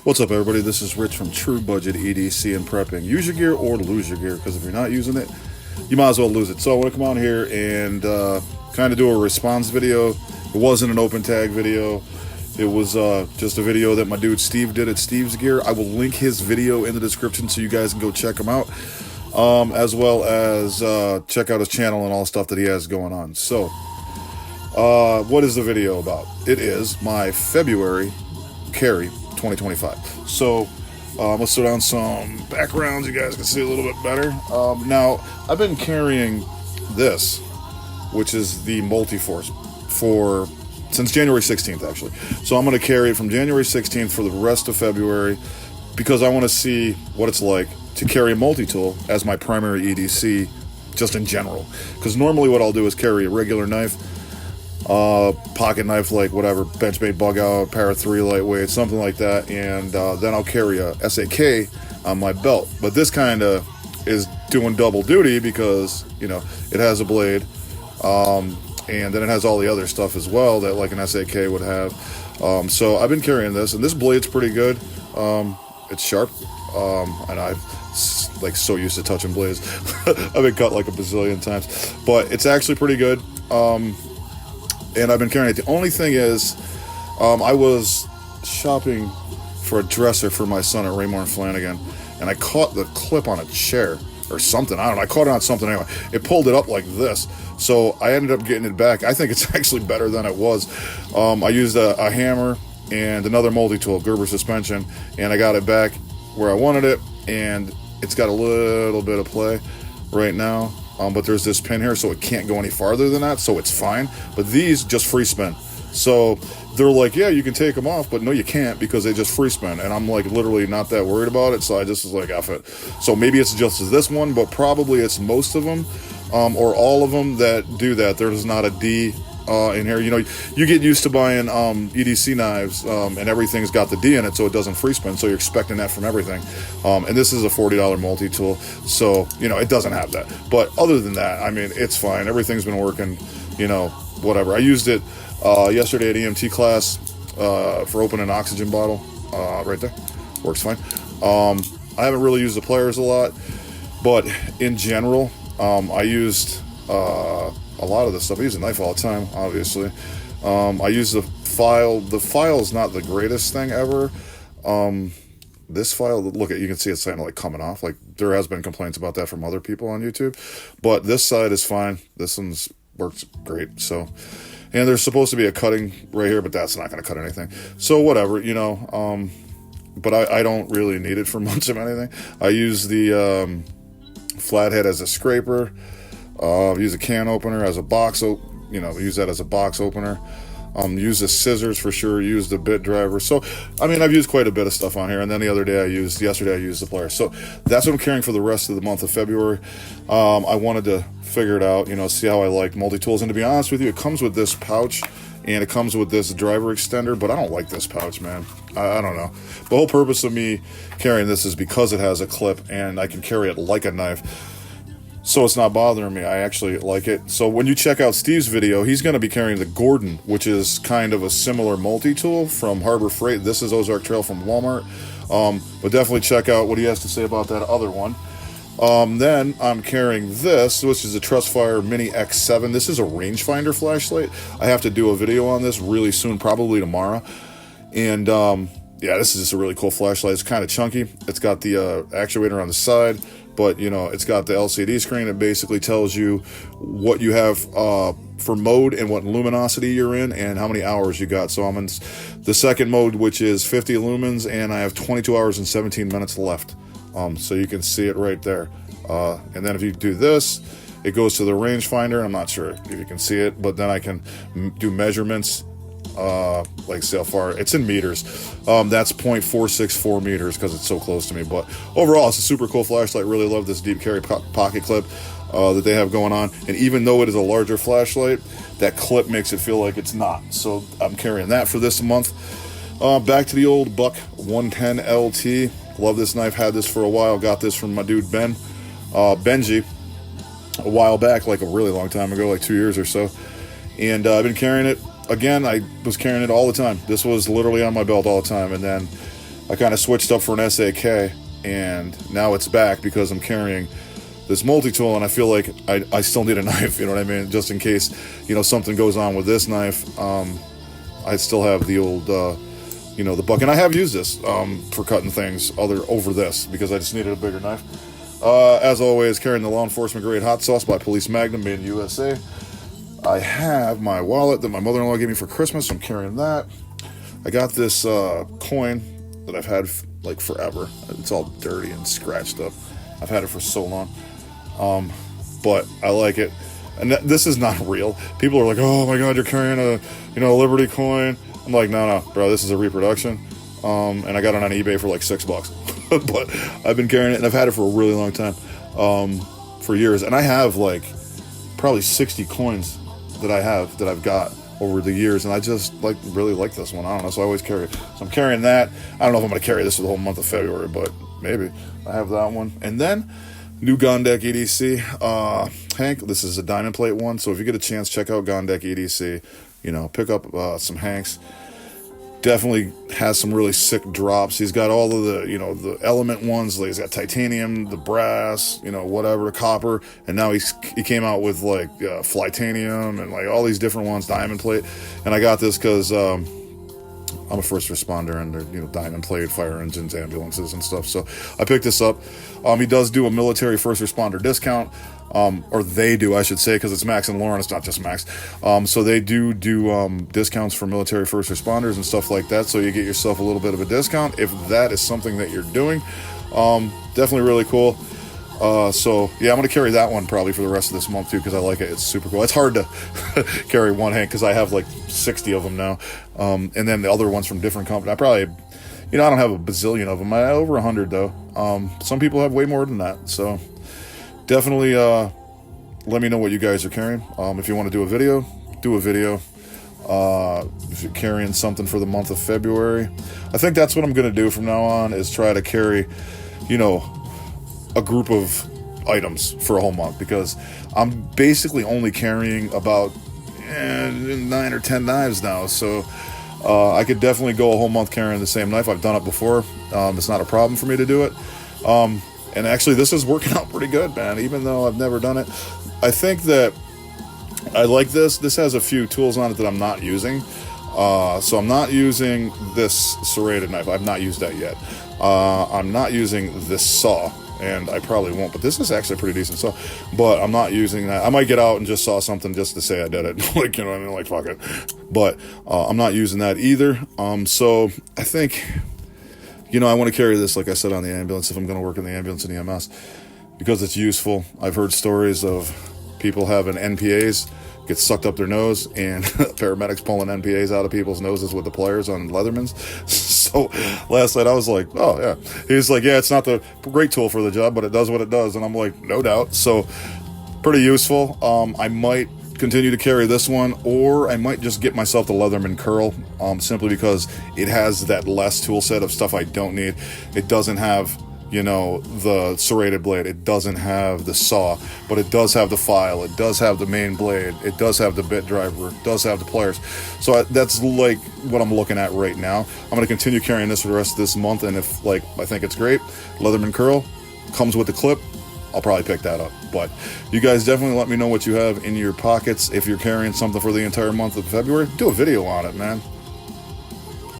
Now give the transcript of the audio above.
What's up, everybody? This is Rich from True Budget EDC and Prepping. Use your gear or lose your gear, because if you're not using it, you might as well lose it. So I want to come on here and kind of do a response video. It wasn't an open tag video. It was just a video that my dude Steve did at Steve's Gear. I will link his video in the description so you guys can go check him out, as well as check out his channel and all the stuff that he has going on. So what is the video about? It is my February carry 2025. So let's throw down some backgrounds you guys can see a little bit better. Now, I've been carrying this, which is the Multiforce, since January 16th, actually. So I'm going to carry it from January 16th for the rest of February, because I want to see what it's like to carry a multi-tool as my primary EDC, just in general. Because normally what I'll do is carry a regular knife, pocket knife, like whatever, Benchmade bug out, Para 3 lightweight, something like that, and then I'll carry a SAK on my belt. But this kind of is doing double duty because, you know, it has a blade, and then it has all the other stuff as well that like an SAK would have. So I've been carrying this, and this blade's pretty good. It's sharp, and I've like so used to touching blades. I've been cut like a bazillion times, but it's actually pretty good. And I've been carrying it. The only thing is, I was shopping for a dresser for my son at Raymore and Flanagan, and I caught the clip on a chair or something. I don't know. I caught it on something anyway. It pulled it up like this. So I ended up getting it back. I think it's actually better than it was. I used a hammer and another multi-tool, Gerber suspension, and I got it back where I wanted it, and it's got a little bit of play right now. But there's this pin here, so it can't go any farther than that, so it's fine. But these just free spin. So they're like, yeah, you can take them off, but no, you can't, because they just free spin. And I'm like literally not that worried about it, so I just was like, F it. So maybe it's just this one, but probably it's most of them, or all of them that do that. There's not a D in here. You know, you get used to buying EDC knives, and everything's got the D in it, so it doesn't free spin, so you're expecting that from everything. And this is a $40 multi-tool, so, you know, it doesn't have that. But other than that, I mean, it's fine. Everything's been working, you know, whatever. I used it yesterday at EMT class for opening an oxygen bottle, right there. Works fine. I haven't really used the pliers a lot, but in general, I used a lot of this stuff. I use a knife all the time, obviously. I use the file. The file is not the greatest thing ever. This file, look at, you can see it's kind of like coming off. Like there has been complaints about that from other people on YouTube, but this side is fine. This one's works great. So, and there's supposed to be a cutting right here, but that's not going to cut anything. So whatever, you know. But I don't really need it for much of anything. I use the flathead as a scraper. Use a can opener as a box, use that as a box opener. Use the scissors for sure. Use the bit driver. So, I mean, I've used quite a bit of stuff on here. And then yesterday I used the pliers. So that's what I'm carrying for the rest of the month of February. I wanted to figure it out, you know, see how I like multi-tools. And to be honest with you, it comes with this pouch and it comes with this driver extender, but I don't like this pouch, man. I don't know. The whole purpose of me carrying this is because it has a clip and I can carry it like a knife. So it's not bothering me. I actually like it. So when you check out Steve's video, he's going to be carrying the Gordon, which is kind of a similar multi-tool from Harbor Freight. This is Ozark Trail from Walmart. But definitely check out what he has to say about that other one. Then I'm carrying this, which is a Trustfire Mini X7. This is a rangefinder flashlight. I have to do a video on this really soon, probably tomorrow. And yeah, this is just a really cool flashlight. It's kind of chunky. It's got the actuator on the side, but you know, it's got the LCD screen. It basically tells you what you have for mode and what luminosity you're in and how many hours you got. So I'm in the second mode, which is 50 lumens, and I have 22 hours and 17 minutes left. So you can see it right there. And then if you do this, it goes to the rangefinder. I'm not sure if you can see it, but then I can do measurements, like see how far it's in meters. That's 0.464 meters because it's so close to me. But overall, it's a super cool flashlight. Really love this deep carry pocket clip that they have going on. And even though it is a larger flashlight, that clip makes it feel like it's not. So I'm carrying that for this month. Back to the old Buck 110 LT. Love this knife. Had this for a while. Got this from my dude Benji a while back, like a really long time ago, like 2 years or so. And I've been carrying it. Again, I was carrying it all the time. This was literally on my belt all the time. And then I kind of switched up for an SAK, and now it's back because I'm carrying this multi-tool, and I feel like I still need a knife, you know what I mean? Just in case, you know, something goes on with this knife. I still have the old, you know, the buck, and I have used this for cutting things over this because I just needed a bigger knife. As always, carrying the law enforcement grade hot sauce by Police Magnum, made in USA. I have my wallet that my mother-in-law gave me for Christmas, so I'm carrying that. I got this coin that I've had like forever. It's all dirty and scratched up. I've had it for so long, but I like it. And this is not real. People are like, "Oh my God, you're carrying a, you know, Liberty coin." I'm like, no, bro, this is a reproduction. And I got it on eBay for like $6. But I've been carrying it, and I've had it for a really long time, for years. And I have like probably 60 coins that I've got over the years, and I just really like this one. I don't know, so I always carry it. So I'm carrying that. I don't know if I'm going to carry this for the whole month of February, but maybe. I have that one. And then new Gondek EDC. Hank, this is a diamond plate one, so if you get a chance, check out Gondek EDC. You know, pick up some Hanks. Definitely has some really sick drops. He's got all of the, you know, the element ones. Like he's got titanium, the brass, you know, whatever, copper, and now he came out with like flytanium and like all these different ones, diamond plate. And I got this because I'm a first responder, and they're, you know, diamond plate, fire engines, ambulances, and stuff. So I picked this up. He does do a military first responder discount. Or they do, I should say, because it's Max and Lauren, it's not just Max. So they do discounts for military first responders and stuff like that, so you get yourself a little bit of a discount if that is something that you're doing. Definitely really cool. So yeah, I'm going to carry that one probably for the rest of this month too, because I like it. It's super cool. It's hard to carry one Hank because I have like 60 of them now. And then the other ones from different companies. I probably, you know, I don't have a bazillion of them. I have over 100 though. Some people have way more than that. So definitely let me know what you guys are carrying. If you want to do a video, do a video. If you're carrying something for the month of February, I think that's what I'm going to do from now on, is try to carry, you know, a group of items for a whole month, because I'm basically only carrying about 9 or 10 knives now. So I could definitely go a whole month carrying the same knife. I've done it before. It's not a problem for me to do it. And actually, this is working out pretty good, man, even though I've never done it. I think that I like this. This has a few tools on it that I'm not using. So I'm not using this serrated knife. I've not used that yet. I'm not using this saw, and I probably won't, but this is actually a pretty decent saw. But I'm not using that. I might get out and just saw something just to say I did it. Like, you know what I mean? Like, fuck it. But I'm not using that either. So I think, you know, I want to carry this, like I said, on the ambulance if I'm going to work in the ambulance and EMS, because it's useful. I've heard stories of people having NPAs get sucked up their nose, and paramedics pulling NPAs out of people's noses with the pliers on Leathermans. So last night I was like, oh yeah. He's like, yeah, it's not the great tool for the job, but it does what it does. And I'm like, no doubt. So pretty useful. I might continue to carry this one, or I might just get myself the Leatherman curl, simply because it has that less tool set of stuff I don't need. It doesn't have, you know, the serrated blade. It doesn't have the saw, but it does have the file. It does have the main blade. It does have the bit driver. It does have the pliers. So that's like what I'm looking at right now. I'm going to continue carrying this for the rest of this month, and if, like, I think it's great, Leatherman curl comes with the clip, I'll probably pick that up. But you guys definitely let me know what you have in your pockets. If you're carrying something for the entire month of February, do a video on it, man.